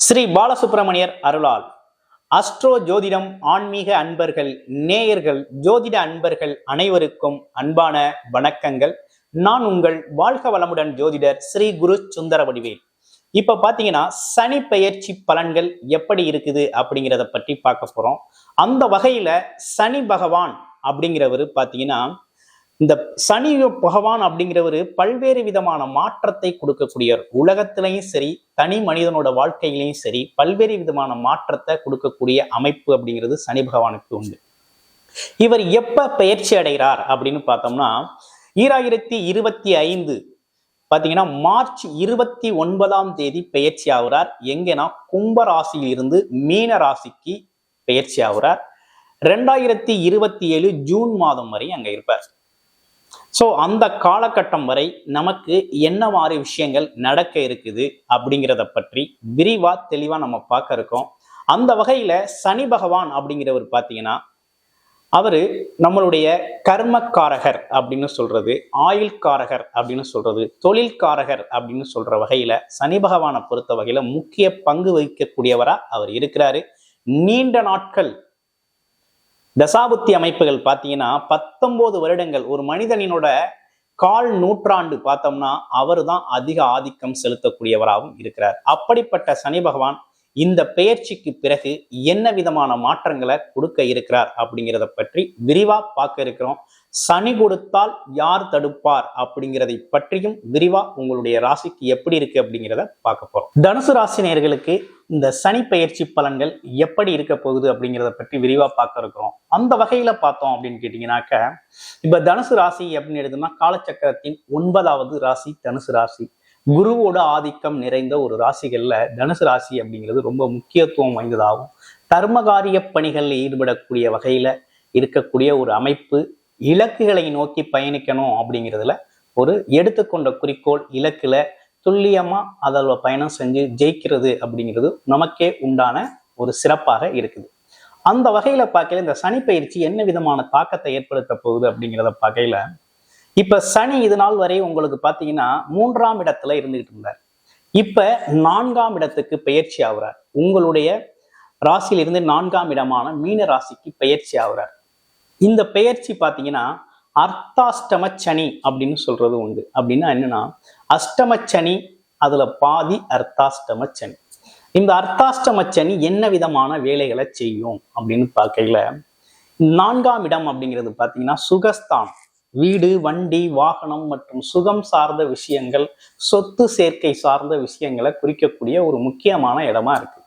ஸ்ரீ பாலசுப்பிரமணியர் அருளால் அஸ்ட்ரோ ஜோதிடம் ஆன்மீக அன்பர்கள், நேயர்கள், ஜோதிட அன்பர்கள் அனைவருக்கும் அன்பான வணக்கங்கள். நான் உங்கள் வாழ்க வளமுடன் ஜோதிடர் ஸ்ரீ குரு சுந்தரவடிவேல். இப்ப பாத்தீங்கன்னா சனி பெயர்ச்சி பலன்கள் எப்படி இருக்குது அப்படிங்கிறத பற்றி பார்க்க போறோம். அந்த வகையில சனி பகவான் அப்படிங்கிறவரு பாத்தீங்கன்னா, இந்த சனி பகவான் அப்படிங்கிறவரு பல்வேறு விதமான மாற்றத்தை கொடுக்கக்கூடியவர். உலகத்திலையும் சரி, தனி மனிதனோட வாழ்க்கையிலையும் சரி, பல்வேறு விதமான மாற்றத்தை கொடுக்கக்கூடிய அமைப்பு அப்படிங்கிறது சனி பகவானுக்கு உண்டு. இவர் எப்ப பயிற்சி அடைகிறார் அப்படின்னு பார்த்தோம்னா, 2025 பாத்தீங்கன்னா மார்ச் 29ஆம் தேதி பயிற்சி ஆகுறார். எங்கன்னா கும்ப ராசியில் இருந்து மீன ராசிக்கு பயிற்சி ஆகுறார். 2027 ஜூன் மாதம் வரை அங்க இருப்பார். சோ அந்த காலகட்டம் வரை நமக்கு என்ன மாதிரி விஷயங்கள் நடக்க இருக்குது அப்படிங்கிறத பற்றி விரிவா தெளிவா நம்ம பார்க்க இருக்கோம். அந்த வகையில சனி பகவான் அப்படிங்கிறவர் பாத்தீங்கன்னா, அவரு நம்மளுடைய கர்மக்காரகர் அப்படின்னு சொல்றது, ஆயுள்காரகர் அப்படின்னு சொல்றது, தொழில்காரகர் அப்படின்னு சொல்ற வகையில சனி பகவானை பொறுத்த வகையில முக்கிய பங்கு வகிக்கக்கூடியவரா அவர் இருக்கிறாரு. நீண்ட நாட்கள் தசாபுத்தி அமைப்புகள் பார்த்தீங்கன்னா 19 வருடங்கள் ஒரு மனிதனினோட கால் நூற்றாண்டு பார்த்தோம்னா அவர் தான் அதிக ஆதிக்கம் செலுத்தக்கூடியவராகவும் இருக்கிறார். அப்படிப்பட்ட சனி பகவான் இந்த பெயர்ச்சிக்கு பிறகு என்ன விதமான மாற்றங்களை கொடுக்க இருக்கிறார் அப்படிங்கிறத பற்றி விரிவா பார்க்க இருக்கிறோம். சனி கொடுத்தால் யார் தடுப்பார் அப்படிங்கிறதை பற்றியும் விரிவா உங்களுடைய ராசிக்கு எப்படி இருக்கு அப்படிங்கிறத பார்க்க போறோம். தனுசு ராசி நேயர்களுக்கு இந்த சனி பெயர்ச்சி பலன்கள் எப்படி இருக்க போகுது அப்படிங்கிறத பற்றி விரிவா பார்க்க இருக்கிறோம். அந்த வகையில பார்த்தோம் அப்படின்னு கேட்டீங்கன்னாக்க, இப்ப தனுசு ராசி அப்படின்னு எடுத்தோம்னா காலச்சக்கரத்தின் 9வது ராசி தனுசு ராசி. குருவோட ஆதிக்கம் நிறைந்த ஒரு ராசிகள்ல தனுசு ராசி அப்படிங்கிறது ரொம்ப முக்கியத்துவம் வாய்ந்ததாகும். தர்மகாரிய பணிகளில் ஈடுபடக்கூடிய வகையில இருக்கக்கூடிய ஒரு அமைப்பு. இலக்குகளை நோக்கி பயணிக்கணும் அப்படிங்கிறதுல ஒரு எடுத்துக்கொண்ட குறிக்கோள், இலக்குல துல்லியமா அதில் பயணம் செஞ்சு ஜெயிக்கிறது அப்படிங்கிறது நமக்கே உண்டான ஒரு சிறப்பாக இருக்குது. அந்த வகையில பார்க்கல இந்த சனி பயிற்சி என்ன விதமான தாக்கத்தை ஏற்படுத்த போகுது அப்படிங்கிறத பார்க்கையில, இப்ப சனி இது நாள் வரை உங்களுக்கு பாத்தீங்கன்னா 3ஆம் இடத்துல இருந்துகிட்டு இருந்தார். இப்ப 4ஆம் இடத்துக்கு பயிற்சி ஆகுறார். உங்களுடைய ராசியிலிருந்து 4ஆம் இடமான மீன ராசிக்கு பயிற்சி ஆகுறார். இந்த பெயர்ச்சி பாத்தீங்கன்னா அர்த்தாஷ்டம சனி அப்படின்னு சொல்றது உண்டு. அப்படின்னா என்னன்னா, அஷ்டம சனி அதுல பாதி அர்த்தாஷ்டம சனி. இந்த அர்த்தாஷ்டம சனி என்ன விதமான வேலைகளை செய்யும் அப்படின்னு பார்க்கையில, 4ஆம் இடம் அப்படிங்கிறது பாத்தீங்கன்னா சுகஸ்தானம். வீடு, வண்டி, வாகனம் மற்றும் சுகம் சார்ந்த விஷயங்கள், சொத்து சேர்க்கை சார்ந்த விஷயங்களை குறிக்கக்கூடிய ஒரு முக்கியமான இடமா இருக்கு.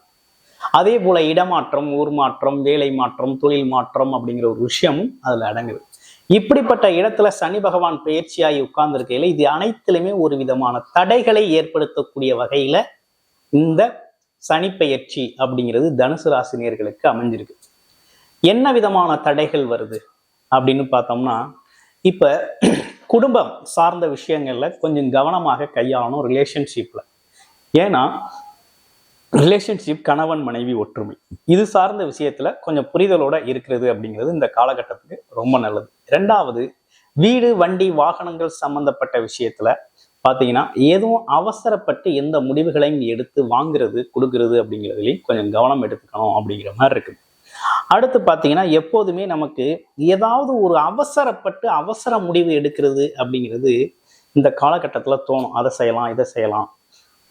அதே போல இடமாற்றம், ஊர் மாற்றம், வேலை மாற்றம், தொழில் மாற்றம் அப்படிங்கிற ஒரு விஷயமும் அதுல அடங்குது. இப்படிப்பட்ட இடத்துல சனி பகவான் பயிற்சியாகி உட்கார்ந்து இருக்கையில இது அனைத்திலுமே ஒரு விதமான தடைகளை ஏற்படுத்தக்கூடிய வகையில இந்த சனி பெயர்ச்சி அப்படிங்கிறது தனுசு ராசினியர்களுக்கு அமைஞ்சிருக்கு. என்ன விதமான தடைகள் வருது அப்படின்னு பார்த்தோம்னா, இப்ப குடும்பம் சார்ந்த விஷயங்கள்ல கொஞ்சம் கவனமாக கையாளணும் ரிலேஷன்ஷிப்ல. ஏன்னா ரிலேஷன்ஷிப் கணவன் மனைவி ஒற்றுமை இது சார்ந்த விஷயத்துல கொஞ்சம் புரிதலோட இருக்கிறது அப்படிங்கிறது இந்த காலகட்டத்துக்கு ரொம்ப நல்லது. 2வது, வீடு, வண்டி, வாகனங்கள் சம்பந்தப்பட்ட விஷயத்துல பாத்தீங்கன்னா எதுவும் அவசரப்பட்டு எந்த முடிவுகளையும் எடுத்து வாங்குறது கொடுக்கறது அப்படிங்கிறதுலையும் கொஞ்சம் கவனம் எடுத்துக்கணும் அப்படிங்கிற மாதிரி இருக்குது. அடுத்து பாத்தீங்கன்னா எப்போதுமே நமக்கு ஏதாவது ஒரு அவசரப்பட்டு அவசர முடிவு எடுக்கிறது அப்படிங்கிறது இந்த காலகட்டத்துல தோணும். அதை செய்யலாம், இதை செய்யலாம்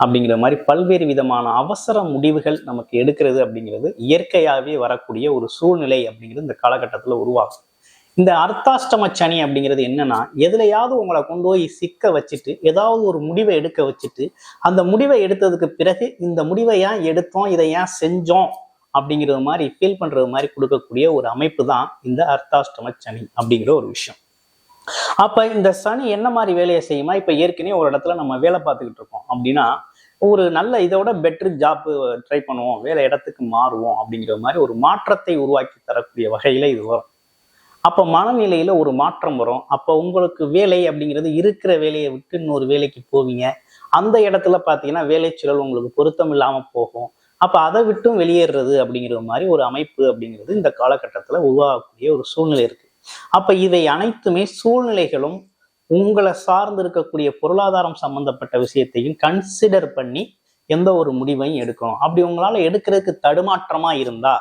அப்படிங்கிற மாதிரி பல்வேறு விதமான அவசர முடிவுகள் நமக்கு எடுக்கிறது அப்படிங்கிறது இயற்கையாகவே வரக்கூடிய ஒரு சூழ்நிலை அப்படிங்கிறது இந்த காலகட்டத்துல உருவாகும். இந்த அர்த்தாஷ்டம சனி அப்படிங்கிறது என்னன்னா, எதுலையாவது உங்களை கொண்டு போய் சிக்க வச்சுட்டு ஏதாவது ஒரு முடிவை எடுக்க வச்சுட்டு, அந்த முடிவை எடுத்ததுக்கு பிறகு இந்த முடிவை ஏன் எடுத்தோம், இதை ஏன் செஞ்சோம் அப்படிங்கிறது மாதிரி ஃபீல் பண்றது மாதிரி கொடுக்கக்கூடிய ஒரு அமைப்பு தான் இந்த அர்த்தாஷ்டம சனி அப்படிங்கிற ஒரு விஷயம். அப்ப இந்த சனி என்ன மாதிரி வேலையை செய்யுமா, இப்ப ஏற்கனவே ஒரு இடத்துல நம்ம வேலை பார்த்துக்கிட்டு இருக்கோம் அப்படின்னா, ஒரு நல்ல இதோட பெட்டர் ஜாப் ட்ரை பண்ணுவோம், வேலை இடத்துக்கு மாறுவோம் அப்படிங்கிற மாதிரி ஒரு மாற்றத்தை உருவாக்கி தரக்கூடிய வகையில இது வரும். அப்ப மனநிலையில ஒரு மாற்றம் வரும். அப்ப உங்களுக்கு வேலை அப்படிங்கிறது இருக்கிற வேலையை விட்டு இன்னொரு வேலைக்கு போவீங்க. அந்த இடத்துல பாத்தீங்கன்னா வேலை சூழல் உங்களுக்கு பொருத்தம் இல்லாம போகும். அப்ப அதை விட்டும் வெளியேறது அப்படிங்கிற மாதிரி ஒரு அமைப்பு அப்படிங்கிறது இந்த காலகட்டத்துல உருவாகக்கூடிய ஒரு சூழ்நிலை இருக்கு. அப்ப இவை அனைத்துமே சூழ்நிலைகளும் உங்களை சார்ந்து இருக்கக்கூடிய பொருளாதாரம் சம்பந்தப்பட்ட விஷயத்தையும் கன்சிடர் பண்ணி எந்த ஒரு முடிவையும் எடுக்கணும். அப்படி உங்களால எடுக்கிறதுக்கு தடுமாற்றமா இருந்தா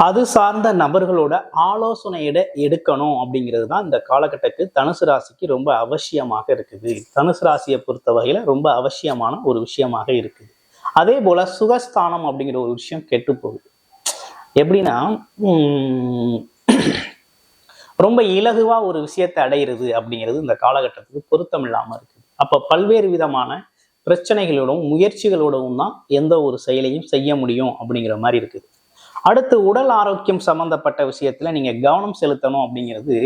அது சார்ந்த நபர்களோட ஆலோசனையிட எடுக்கணும் அப்படிங்கிறது தான் இந்த காலகட்டத்துக்கு தனுசு ராசிக்கு ரொம்ப அவசியமாக இருக்குது. தனுசு ராசியை பொறுத்த வகையில ரொம்ப அவசியமான ஒரு விஷயமாக இருக்குது. அதே போல சுகஸ்தானம் அப்படிங்கிற ஒரு விஷயம் கெட்டு போகுது. எப்படின்னா ரொம்ப இலகுவா ஒரு விஷயத்தை அடையிறது அப்படிங்கிறது இந்த காலகட்டத்துக்கு பொருத்தம் இல்லாம இருக்குது. அப்ப பல்வேறு விதமான பிரச்சனைகளோடவும் முயற்சிகளோடவும் தான் எந்த ஒரு செயலையும் செய்ய முடியும் அப்படிங்கிற மாதிரி இருக்குது. அடுத்து உடல் ஆரோக்கியம் சம்பந்தப்பட்ட விஷயத்துல நீங்க கவனம் செலுத்தணும் அப்படிங்கிறது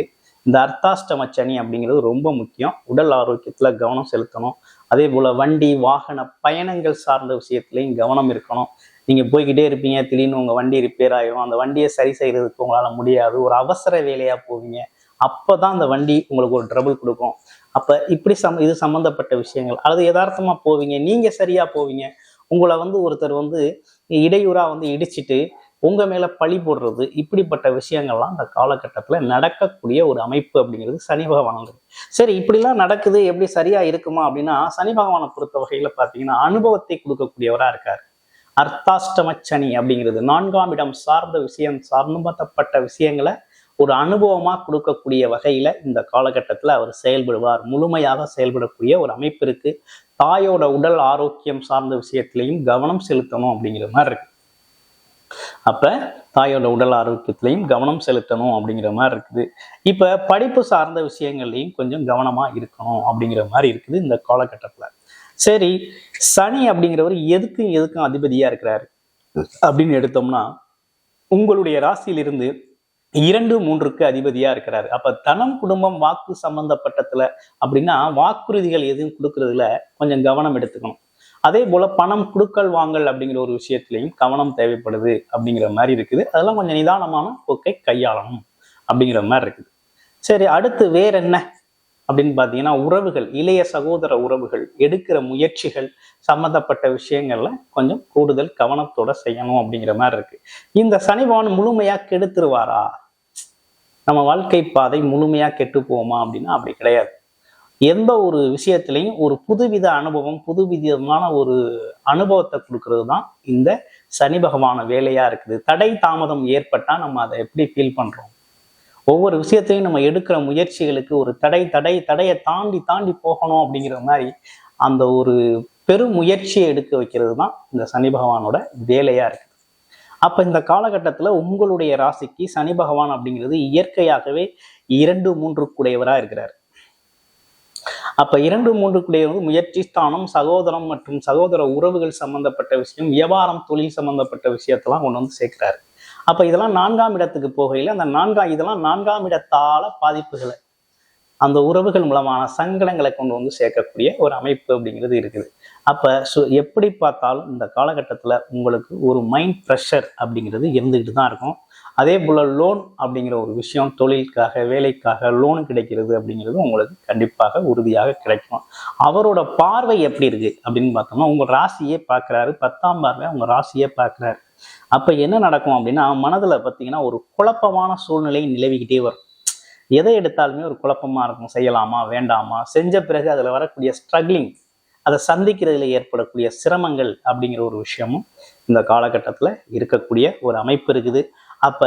இந்த அர்த்தாஷ்டம சனி அப்படிங்கிறது ரொம்ப முக்கியம். உடல் ஆரோக்கியத்துல கவனம் செலுத்தணும். அதே போல வண்டி வாகன பயணங்கள் சார்ந்த விஷயத்துலையும் கவனம் இருக்கணும். நீங்க போய்கிட்டே இருப்பீங்க, திடீர்னு உங்க வண்டி ரிப்பேர் ஆயிரும், அந்த வண்டியை சரி செய்யறதுக்கு உங்களால முடியாது, ஒரு அவசர வேலையா போவீங்க, அப்பதான் அந்த வண்டி உங்களுக்கு ஒரு ட்ரபிள் கொடுக்கும். அப்ப இப்படி இது சம்பந்தப்பட்ட விஷயங்கள், அல்லது யதார்த்தமா போவீங்க, நீங்க சரியா போவீங்க, உங்களை ஒருத்தர் இடையூறா இடிச்சிட்டு உங்க மேல பழி போடுறது, இப்படிப்பட்ட விஷயங்கள்லாம் இந்த காலகட்டத்துல நடக்கக்கூடிய ஒரு அமைப்பு அப்படிங்கிறது சனி பகவான். சரி, இப்படிலாம் நடக்குது, எப்படி சரியா இருக்குமா அப்படின்னா, சனி பகவானை பொறுத்த வகையில பாத்தீங்கன்னா அனுபவத்தை கொடுக்கக்கூடியவரா இருக்காரு. அர்த்தாஷ்டம சனி அப்படிங்கிறது 4ஆம் இடம் சார்ந்த விஷயம், சம்பந்தப்பட்ட விஷயங்களை ஒரு அனுபவமா கொடுக்கக்கூடிய வகையில இந்த காலகட்டத்துல அவர் செயல்படுவார். முழுமையாக செயல்படக்கூடிய ஒரு அமைப்பு இருக்கு. தாயோட உடல் ஆரோக்கியம் சார்ந்த விஷயத்திலையும் கவனம் செலுத்தணும் அப்படிங்கிற மாதிரி இருக்கு. அப்ப தாயோட உடல் ஆரோக்கியத்திலையும் கவனம் செலுத்தணும் அப்படிங்கிற மாதிரி இருக்குது. இப்ப படிப்பு சார்ந்த விஷயங்கள்லையும் கொஞ்சம் கவனமா இருக்கணும் அப்படிங்கிற மாதிரி இருக்குது இந்த காலகட்டத்துல. சரி, சனி அப்படிங்கிறவர் எதுக்கும் அதிபதியா இருக்கிறாரு அப்படின்னு எடுத்தோம்னா, உங்களுடைய ராசியிலிருந்து 2, 3க்கு அதிபதியா இருக்கிறாரு. அப்ப தனம் குடும்பம் வாக்கு சம்பந்தப்பட்டதுல அப்படின்னா வாக்குறுதிகள் எதுவும் கொடுக்கறதுல கொஞ்சம் கவனம் எடுத்துக்கணும். அதே போல பணம் குடுக்கல் வாங்கல் அப்படிங்கிற ஒரு விஷயத்திலையும் கவனம் தேவைப்படுது அப்படிங்கிற மாதிரி இருக்குது. அதெல்லாம் கொஞ்சம் நிதானமான போக்கை கையாளணும் அப்படிங்கிற மாதிரி இருக்குது. சரி, அடுத்து வேற என்ன அப்படின்னு பாத்தீங்கன்னா, உறவுகள், இளைய சகோதர உறவுகள் எடுக்கிற முயற்சிகள் சம்பந்தப்பட்ட விஷயங்கள்ல கொஞ்சம் கூடுதல் கவனத்தோட செய்யணும் அப்படிங்கிற மாதிரி இருக்கு. இந்த சனி பகவான் முழுமையா கெடுத்துருவாரா, நம்ம வாழ்க்கை பாதை முழுமையா கெட்டு போவோமா அப்படின்னா அப்படி கிடையாது. எந்த ஒரு விஷயத்திலையும் ஒரு புதுவித அனுபவம், புதுவிதமான ஒரு அனுபவத்தை கொடுக்கறது தான் இந்த சனி பகவான வேலையா இருக்குது. தடை தாமதம் ஏற்பட்டா நம்ம அதை எப்படி ஃபீல் பண்றோம்? ஒவ்வொரு விஷயத்தையும் நம்ம எடுக்கிற முயற்சிகளுக்கு ஒரு தடையை தாண்டி போகணும் அப்படிங்கிற மாதிரி அந்த ஒரு பெரும் முயற்சியை எடுக்க வைக்கிறது தான் இந்த சனி பகவானோட வேலையா இருக்குது. அப்ப இந்த காலகட்டத்துல உங்களுடைய ராசிக்கு சனி பகவான் அப்படிங்கிறது இயற்கையாகவே 2, 3 கூடையவரா இருக்கிறார். அப்ப 2, 3 கூடையவர் முயற்சி ஸ்தானம், சகோதரம் மற்றும் சகோதர உறவுகள் சம்பந்தப்பட்ட விஷயம், வியாபாரம், தொழில் சம்பந்தப்பட்ட விஷயத்தெல்லாம் கொண்டு சேர்க்கிறாரு. அப்ப இதெல்லாம் 4ஆம் இடத்துக்கு போகையில இதெல்லாம் 4ஆம் இடத்தால பாதிப்புகளை, அந்த உறவுகள் மூலமான சங்கடங்களை கொண்டு சேர்க்கக்கூடிய ஒரு அமைப்பு அப்படிங்கிறது இருக்குது. அப்ப எப்படி பார்த்தாலும் இந்த காலகட்டத்துல உங்களுக்கு ஒரு மைண்ட் ப்ரெஷர் அப்படிங்கிறது இருந்துகிட்டு தான் இருக்கும். அதே போல லோன் அப்படிங்கிற ஒரு விஷயம், தொழிலுக்காக வேலைக்காக லோன் கிடைக்கிறது அப்படிங்கிறது உங்களுக்கு கண்டிப்பாக உறுதியாக கிடைக்கும். அவரோட பார்வை எப்படி இருக்கு அப்படின்னு பார்த்தோம்னா, உங்க ராசியே பார்க்கிறாரு, 10ஆம் பார்வை உங்க ராசியே பார்க்கிறாரு. அப்ப என்ன நடக்கும் அப்படின்னா, மனதுல பார்த்தீங்கன்னா ஒரு குழப்பமான சூழ்நிலை நிலவிக்கிட்டே வரும். எதை எடுத்தாலுமே ஒரு குழப்பமா இருக்கும். செய்யலாமா வேண்டாமா, செஞ்ச பிறகு அதுல வரக்கூடிய ஸ்ட்ரகிளிங், அதை சந்திக்கிறதுல ஏற்படக்கூடிய சிரமங்கள் அப்படிங்கிற ஒரு விஷயமும் இந்த காலகட்டத்துல இருக்கக்கூடிய ஒரு அமைப்பு இருக்குது. அப்ப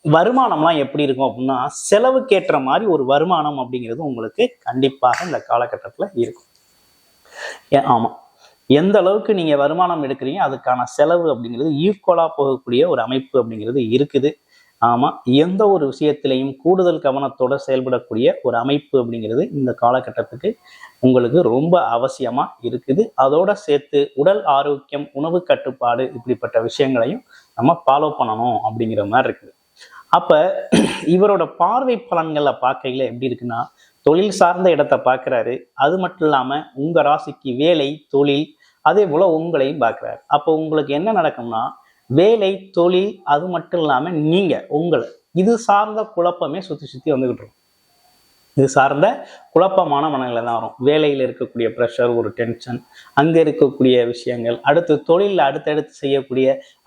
வருமானம்லாம் எப்படி இருக்கும் அப்படின்னா, செலவுக்கேற்ற மாதிரி ஒரு வருமானம் அப்படிங்கிறது உங்களுக்கு கண்டிப்பாக இந்த காலகட்டத்துல இருக்கும். ஆமா, எந்த அளவுக்கு நீங்க வருமானம் எடுக்கிறீங்க அதுக்கான செலவு அப்படிங்கிறது ஈக்குவலா போகக்கூடிய ஒரு அமைப்பு அப்படிங்கிறது இருக்குது. ஆமா, எந்த ஒரு விஷயத்திலையும் கூடுதல் கவனத்தோட செயல்படக்கூடிய ஒரு அமைப்பு அப்படிங்கிறது இந்த காலகட்டத்துக்கு உங்களுக்கு ரொம்ப அவசியமா இருக்குது. அதோட சேர்த்து உடல் ஆரோக்கியம், உணவு கட்டுப்பாடு, இப்படிப்பட்ட விஷயங்களையும் நம்ம ஃபாலோ பண்ணணும் அப்படிங்கிற மாதிரி இருக்குது. அப்ப இவரோட பார்வை பலன்களை பார்க்கையில எப்படி இருக்குன்னா, தொழில் சார்ந்த இடத்தை பார்க்கிறாரு. அது மட்டும் இல்லாம உங்க ராசிக்கு வேலை, தொழில், அதே போல உங்களையும் பார்க்கிறாரு. அப்போ உங்களுக்கு என்ன நடக்கும்னா, வேலை, தொழில், அது மட்டும் இல்லாம நீங்க உங்களை இது சார்ந்த குழப்பமே சுத்தி வந்துகிட்டு இருக்கும். இது சார்ந்த குழப்பமான மனநிலை தான் வரும். வேலையில் இருக்கக்கூடிய ப்ரெஷர், ஒரு டென்ஷன், அங்க இருக்கக்கூடிய விஷயங்கள், அடுத்து தொழிலில்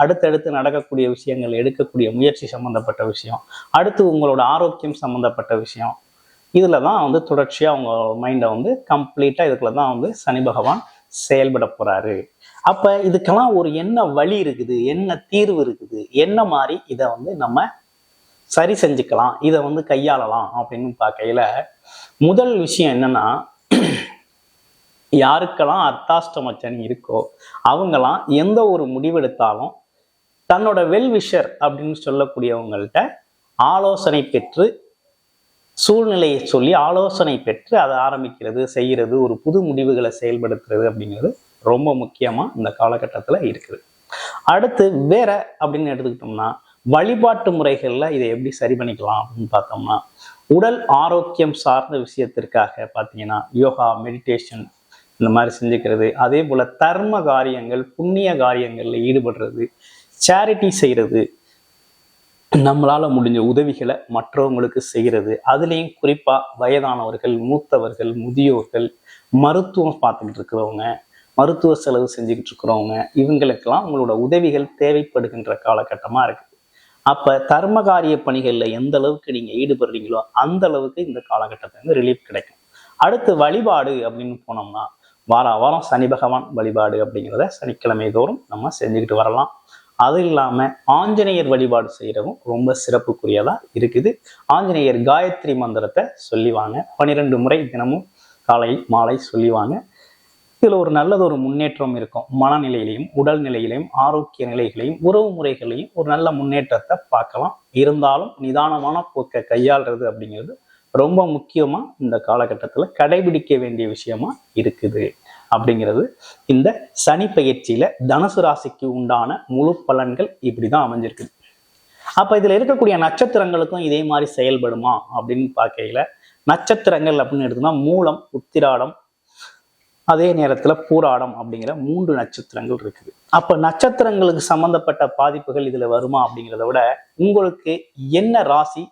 அடுத்தடுத்து நடக்கக்கூடிய விஷயங்கள், எடுக்கக்கூடிய முயற்சி சம்பந்தப்பட்ட விஷயம், அடுத்து உங்களோட ஆரோக்கியம் சம்பந்தப்பட்ட விஷயம், இதுல தான் தொடர்ச்சியா உங்க மைண்டை கம்ப்ளீட்டா இதுக்குள்ள தான் சனி பகவான் செயல்பட போறாரு. அப்ப இதுக்கெல்லாம் ஒரு என்ன வழி இருக்குது, என்ன தீர்வு இருக்குது, என்ன மாதிரி இதை நம்ம சரி செஞ்சுக்கலாம், இதை கையாளலாம் அப்படின்னு பார்க்கையில முதல் விஷயம் என்னன்னா, யாருக்கெல்லாம் அர்த்தாஷ்டம சனி இருக்கோ அவங்கெல்லாம் எந்த ஒரு முடிவெடுத்தாலும் தன்னோட வெல்விஷர் அப்படின்னு சொல்லக்கூடியவங்கள்ட்ட ஆலோசனை பெற்று, சூழ்நிலையை சொல்லி ஆலோசனை பெற்று அதை ஆரம்பிக்கிறது, செய்யறது, ஒரு புது முடிவுகளை செயல்படுத்துறது அப்படிங்கிறது ரொம்ப முக்கியமா இந்த காலகட்டத்துல இருக்குது. அடுத்து வேற அப்படின்னு எடுத்துக்கிட்டோம்னா, வழிபாட்டு முறைகள்ல இதை எப்படி சரி பண்ணிக்கலாம் அப்படின்னு பார்த்தோம்னா, உடல் ஆரோக்கியம் சார்ந்த விஷயத்திற்காக பார்த்தீங்கன்னா யோகா, மெடிடேஷன் இந்த மாதிரி செஞ்சுக்கிறது, அதே போல தர்ம காரியங்கள், புண்ணிய காரியங்கள்ல ஈடுபடுறது, சேரிட்டி செய்யறது, நம்மளால முடிஞ்ச உதவிகளை மற்றவங்களுக்கு செய்கிறது, அதுலேயும் குறிப்பா வயதானவர்கள், மூத்தவர்கள், முதியோர்கள், மருத்துவம் பார்த்துக்கிட்டு இருக்கிறவங்க, மருத்துவ செலவு செஞ்சுக்கிட்டு இருக்கிறவங்க, இவங்களுக்கெல்லாம் உங்களோட உதவிகள் தேவைப்படுகின்ற காலகட்டமா இருக்கு. அப்ப தர்மகாரிய பணிகள்ல எந்த அளவுக்கு நீங்க ஈடுபடுறீங்களோ அந்த அளவுக்கு இந்த காலகட்டத்துல ரிலீஃப் கிடைக்கும். அடுத்து வழிபாடு அப்படின்னு போனோம்னா, வாரம் சனி பகவான் வழிபாடு அப்படிங்கிறத சனிக்கிழமை தோறும் நம்ம செஞ்சுக்கிட்டு வரலாம். அது இல்லாம ஆஞ்சநேயர் வழிபாடு செய்யறதும் ரொம்ப சிறப்புக்குரியதா இருக்குது. ஆஞ்சநேயர் காயத்ரி மந்திரத்தை சொல்லிவாங்க, 12 முறை தினமும் காலை மாலை சொல்லிவாங்க. இதுல ஒரு நல்லதொரு முன்னேற்றம் இருக்கும். மனநிலையிலையும், உடல் நிலையிலையும், ஆரோக்கிய நிலைகளையும், உறவு முறைகளையும் ஒரு நல்ல முன்னேற்றத்தை பார்க்கலாம். இருந்தாலும் நிதானமான போக்கை கையாளுறது அப்படிங்கிறது ரொம்ப முக்கியமா இந்த காலகட்டத்துல கடைபிடிக்க வேண்டிய விஷயமா இருக்குது அப்படிங்கிறது இந்த சனி பயிற்சியில தனுசு ராசிக்கு உண்டான முழு பலன்கள் இப்படிதான் அமைஞ்சிருக்கு. அப்ப இதுல இருக்கக்கூடிய நட்சத்திரங்களுக்கும் இதே மாதிரி செயல்படுமா அப்படின்னு பார்க்கையில, நட்சத்திரங்கள் அப்படின்னு எடுத்தோம்னா மூலம், உத்திராடம், அதே நேரத்துல பூராடம் அப்படிங்கிற 3 நட்சத்திரங்கள் இருக்குது. அப்ப நட்சத்திரங்களுக்கு சம்பந்தப்பட்ட பாதிப்புகள் இதுல வருமா அப்படிங்கிறத விட, உங்களுக்கு என்ன ராசி,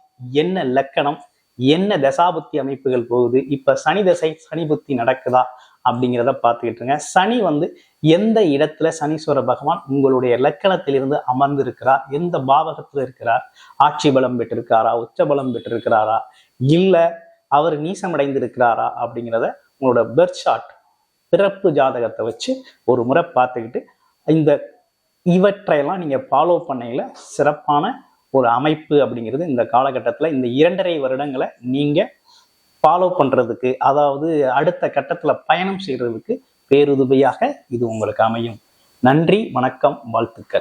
என்ன லக்கணம், என்ன தசாபுத்தி அமைப்புகள் போகுது, இப்ப சனி தசை, சனி புத்தி நடக்குதா அப்படிங்கிறத பார்த்துக்கிட்டுருங்க. சனி எந்த இடத்துல சனீஸ்வர பகவான் உங்களுடைய லக்கணத்திலிருந்து அமர்ந்து இருக்கிறார், எந்த பாவகத்துல இருக்கிறார், ஆட்சி பலம் பெற்றிருக்காரா, உச்ச பலம் பெற்றிருக்கிறாரா, இல்ல அவர் நீசமடைந்து இருக்கிறாரா அப்படிங்கிறத உங்களோட பெர்த் சார்ட், பிறப்பு ஜாதகத்தை வச்சு ஒரு முறை பார்த்துக்கிட்டு இவற்றையெல்லாம் நீங்க ஃபாலோ பண்ணையில சிறப்பான ஒரு அமைப்பு அப்படிங்கிறது இந்த காலகட்டத்துல இந்த 2.5 வருடங்களை நீங்க ஃபாலோ பண்றதுக்கு, அதாவது அடுத்த கட்டத்துல பயணம் செய்யறதுக்கு பேருதவியாக இது உங்களுக்கு அமையும். நன்றி, வணக்கம், வாழ்த்துக்கள்.